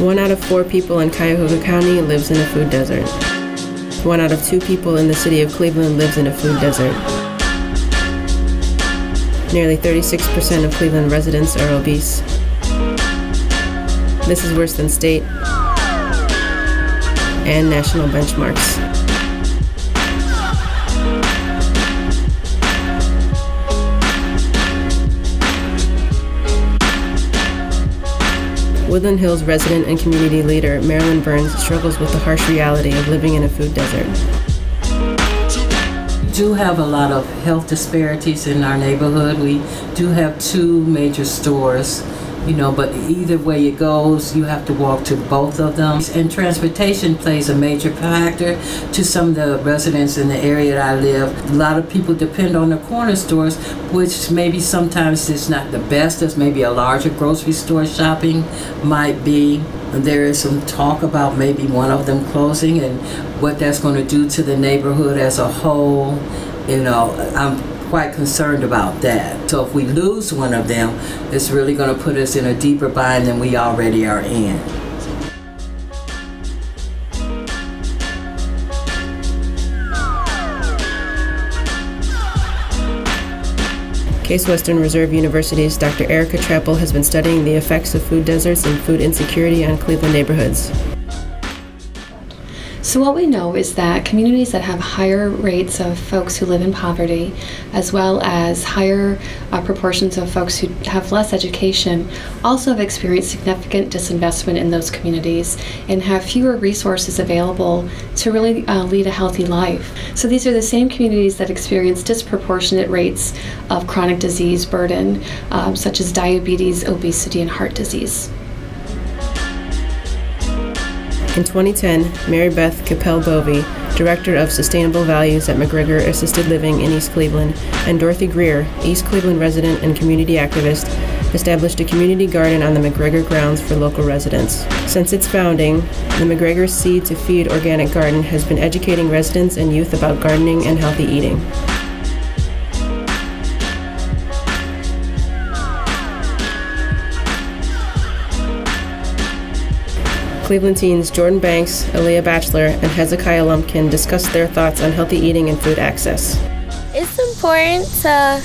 1 out of 4 people in Cuyahoga County lives in a food desert. 1 out of 2 people in the city of Cleveland lives in a food desert. Nearly 36% of Cleveland residents are obese. This is worse than state and national benchmarks. Woodland Hills resident and community leader Marilyn Burns struggles with the harsh reality of living in a food desert. We do have a lot of health disparities in our neighborhood. We do have 2 major stores, but either way it goes, you have to walk to both of them. And transportation plays a major factor to some of the residents in the area that I live. A lot of people depend on the corner stores, which maybe sometimes is not the best as maybe a larger grocery store shopping might be. There is some talk about maybe one of them closing and what that's going to do to the neighborhood as a whole. I'm quite concerned about that. So if we lose one of them, it's really going to put us in a deeper bind than we already are in. Case Western Reserve University's Dr. Erica Trampled has been studying the effects of food deserts and food insecurity on Cleveland neighborhoods. So what we know is that communities that have higher rates of folks who live in poverty, as well as higher proportions of folks who have less education, also have experienced significant disinvestment in those communities and have fewer resources available to really lead a healthy life. So these are the same communities that experience disproportionate rates of chronic disease burden, such as diabetes, obesity, and heart disease. In 2010, Mary Beth Capel-Bovey, Director of Sustainable Values at McGregor Assisted Living in East Cleveland, and Dorothy Greer, East Cleveland resident and community activist, established a community garden on the McGregor grounds for local residents. Since its founding, the McGregor Seed to Feed Organic Garden has been educating residents and youth about gardening and healthy eating. Cleveland teens Jordan Banks, Aaliyah Batchelor, and Hezekiah Lumpkin discussed their thoughts on healthy eating and food access. It's important to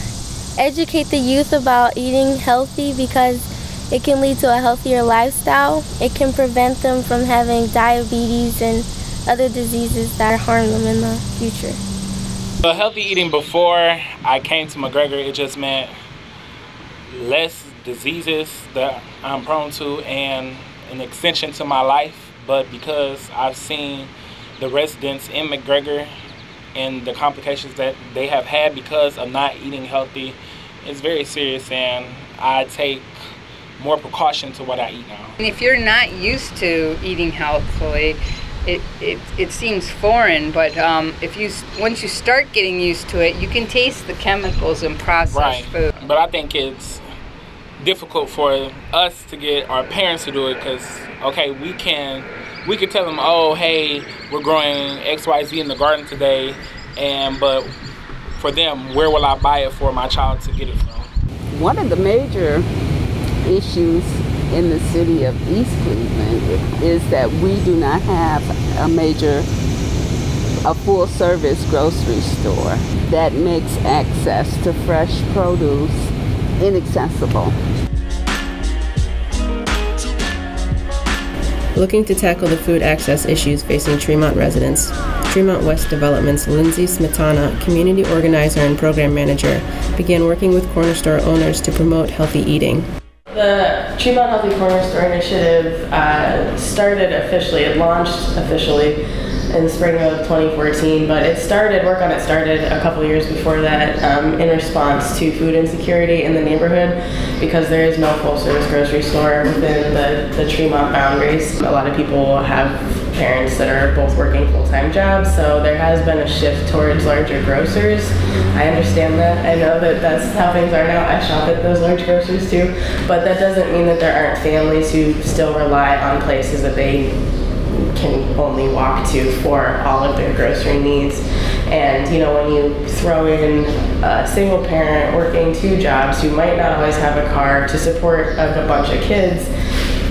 educate the youth about eating healthy because it can lead to a healthier lifestyle. It can prevent them from having diabetes and other diseases that harm them in the future. So healthy eating before I came to McGregor, it just meant less diseases that I'm prone to and an extension to my life, but because I've seen the residents in McGregor and the complications that they have had because of not eating healthy, it's very serious, and I take more precaution to what I eat now. And if you're not used to eating healthfully, it seems foreign, but once you start getting used to it, you can taste the chemicals in processed food. But I think it's difficult for us to get our parents to do it because, okay, we can tell them, oh, hey, we're growing XYZ in the garden today, but for them, where will I buy it for my child to get it from? One of the major issues in the city of East Cleveland is that we do not have a full-service grocery store that makes access to fresh produce inaccessible. Looking to tackle the food access issues facing Tremont residents, Tremont West Development's Lindsay Smetana, community organizer and program manager, began working with corner store owners to promote healthy eating. The Tremont Healthy Corner Store Initiative it launched officially in spring of 2014, but work on it started a couple years before that in response to food insecurity in the neighborhood because there is no full-service grocery store within the Tremont boundaries. A lot of people have parents that are both working full-time jobs, so there has been a shift towards larger grocers. I understand that. I know that that's how things are now. I shop at those large grocers too, but that doesn't mean that there aren't families who still rely on places that they can only walk to for all of their grocery needs. And when you throw in a single parent working 2 jobs who might not always have a car to support a bunch of kids,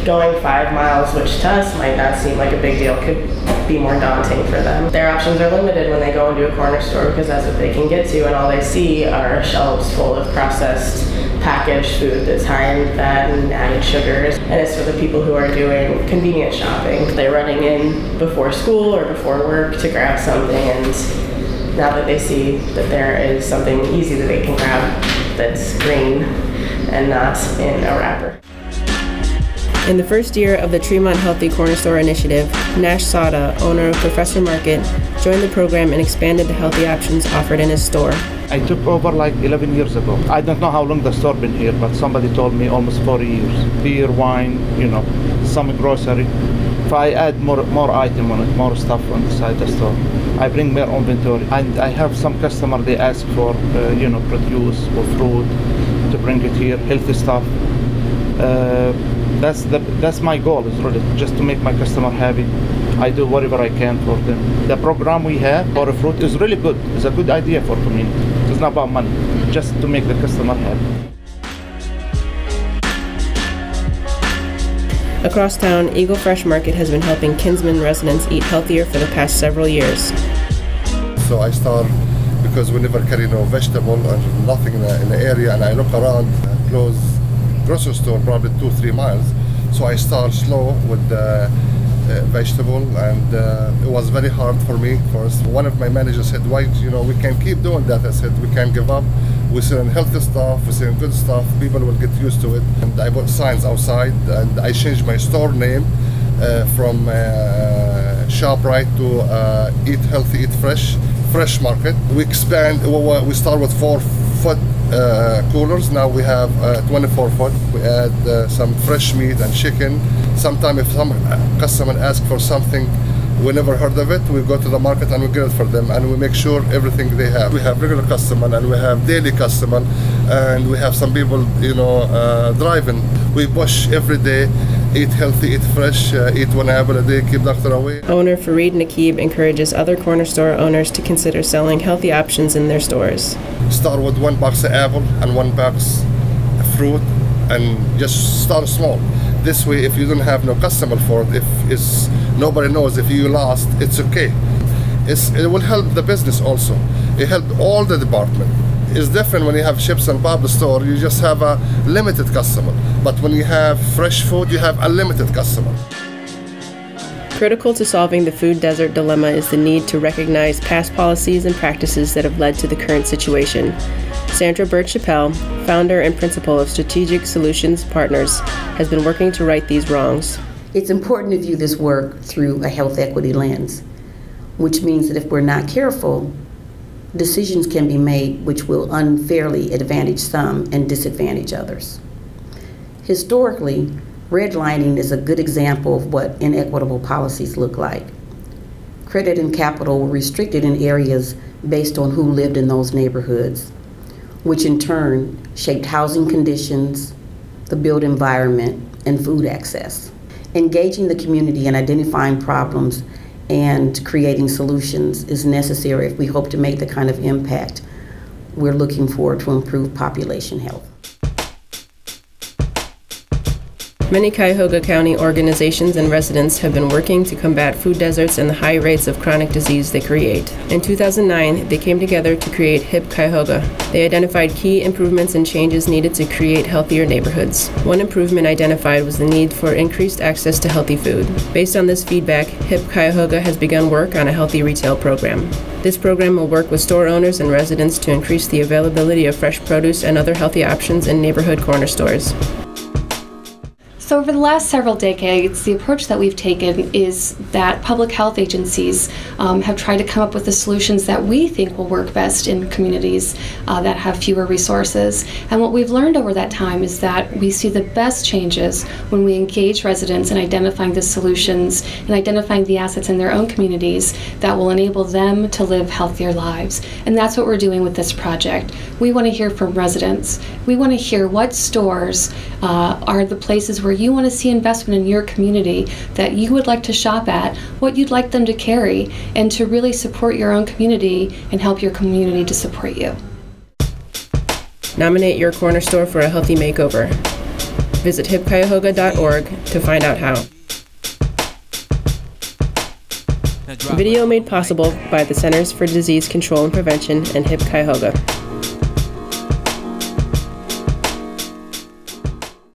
going 5 miles, which to us might not seem like a big deal, could be more daunting for them. Their options are limited when they go into a corner store because that's what they can get to, and all they see are shelves full of processed packaged food that's high in fat and added sugars. And it's for the people who are doing convenience shopping. They're running in before school or before work to grab something, and now that they see that there is something easy that they can grab that's green and not in a wrapper. In the first year of the Tremont Healthy Corner Store Initiative, Nash Sada, owner of Professor Market, joined the program and expanded the healthy options offered in his store. I took over like 11 years ago. I don't know how long the store been here, but somebody told me almost 40 years. Beer, wine, you know, some grocery. If I add more item on it, more stuff on the side of the store, I bring more inventory. And I have some customer, they ask for, you know, produce or fruit to bring it here, healthy stuff. That's my goal, is really just to make my customer happy. I do whatever I can for them. The program we have for fruit is really good. It's a good idea for community. It's not about money, just to make the customer happy. Across town, Eagle Fresh Market has been helping Kinsman residents eat healthier for the past several years. So I start, because we never carry no vegetable or nothing in the area, and I look around, close grocery store probably 2-3 miles. So I start slow with the vegetable, and it was very hard for me first. One of my managers said, why, you know, we can keep doing that. I said, we can't give up. We're selling healthy stuff, we're selling good stuff, people will get used to it. And I put signs outside, and I changed my store name from ShopRite to Eat Healthy, Eat Fresh Market. We expand, we start with 4-foot coolers. Now we have 24-foot. We add some fresh meat and chicken. Sometimes if some customer asks for something we never heard of it, we go to the market and we get it for them, and we make sure everything they have. We have regular customer and we have daily customer, and we have some people, you know, driving. We push every day, eat healthy, eat fresh, eat 1 apple a day, keep doctor away. Owner Fareed Nakib encourages other corner store owners to consider selling healthy options in their stores. Start with 1 box of apple and 1 box of fruit, and just start small. This way, if you don't have no customer for it, if nobody knows, if you lost, it's okay. It will help the business also. It helps all the department. It's different when you have chips and pop store, you just have a limited customer. But when you have fresh food, you have a limited customer. Critical to solving the food desert dilemma is the need to recognize past policies and practices that have led to the current situation. Sandra Bird-Chappelle, founder and principal of Strategic Solutions Partners, has been working to right these wrongs. It's important to view this work through a health equity lens, which means that if we're not careful, decisions can be made which will unfairly advantage some and disadvantage others. Historically, redlining is a good example of what inequitable policies look like. Credit and capital were restricted in areas based on who lived in those neighborhoods, which in turn shaped housing conditions, the built environment, and food access. Engaging the community and identifying problems and creating solutions is necessary if we hope to make the kind of impact we're looking for to improve population health. Many Cuyahoga County organizations and residents have been working to combat food deserts and the high rates of chronic disease they create. In 2009, they came together to create Hip-Cuyahoga. They identified key improvements and changes needed to create healthier neighborhoods. One improvement identified was the need for increased access to healthy food. Based on this feedback, Hip-Cuyahoga has begun work on a healthy retail program. This program will work with store owners and residents to increase the availability of fresh produce and other healthy options in neighborhood corner stores. So over the last several decades, the approach that we've taken is that public health agencies have tried to come up with the solutions that we think will work best in communities that have fewer resources. And what we've learned over that time is that we see the best changes when we engage residents in identifying the solutions and identifying the assets in their own communities that will enable them to live healthier lives. And that's what we're doing with this project. We want to hear from residents. We want to hear what stores are the places where you want to see investment in your community, that you would like to shop at, what you'd like them to carry, and to really support your own community and help your community to support you. Nominate your corner store for a healthy makeover. Visit hip-cuyahoga.org to find out how. Video made possible by the Centers for Disease Control and Prevention and Hip Cuyahoga.